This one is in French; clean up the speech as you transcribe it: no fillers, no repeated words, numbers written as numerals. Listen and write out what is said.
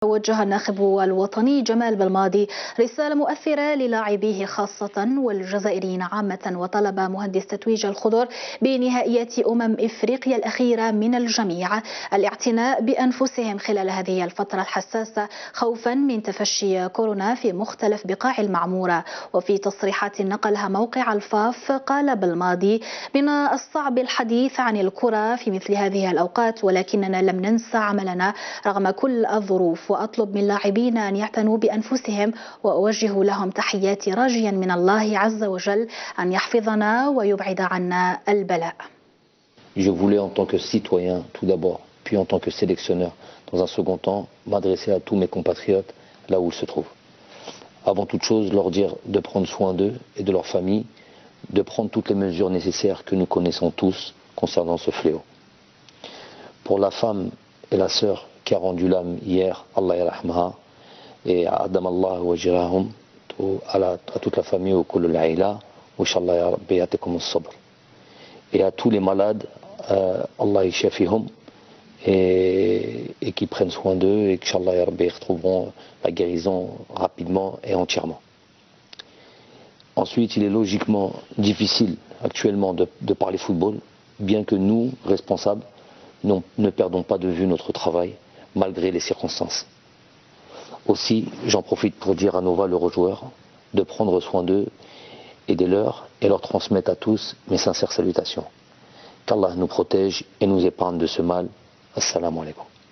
وجه الناخب الوطني جمال بلماضي رسالة مؤثرة للاعبيه خاصة والجزائريين عامة، وطلب مهندس تتويج الخضر بنهائيات إفريقيا الأخيرة من الجميع الاعتناء بأنفسهم خلال هذه الفترة الحساسة خوفا من تفشي كورونا في مختلف بقاع المعمورة. وفي تصريحات نقلها موقع الفاف قال بلماضي: من الصعب الحديث عن الكرة في مثل هذه الأوقات، ولكننا لم ننسى عملنا رغم كل الظروف، وأطلب من اللاعبين أن يعتنوا بأنفسهم، وأوجه لهم تحياتي راجيا من الله عز وجل أن يحفظنا ويبعد عنا البلاء. Je voulais en tant que citoyen tout d'abord, puis en tant que sélectionneur dans un second temps, m'adresser à tous mes compatriotes là où ils se trouvent. Avant toute chose, leur dire de prendre soin d'eux et de leur famille, de prendre toutes les mesures nécessaires que nous connaissons tous concernant ce fléau. Pour la femme et la sœur qui a rendu l'âme hier, Allah yarahmaha, et Adam Allah wa jirahum, à toute la famille au kul al-aïla, wa inshallah ya rabbi yatikum as-sabr. Et à tous les malades, Allah yashafihum, et qui prennent soin d'eux, et qu'Inch'Allah ya rabbi retrouveront la guérison rapidement et entièrement. Ensuite, il est logiquement difficile actuellement de parler football, bien que nous, responsables, ne perdons pas de vue notre travail, malgré les circonstances. Aussi, j'en profite pour dire à nos valeureux joueurs de prendre soin d'eux et des leurs et leur transmettre à tous mes sincères salutations. Qu'Allah nous protège et nous épargne de ce mal. Assalamu alaikum.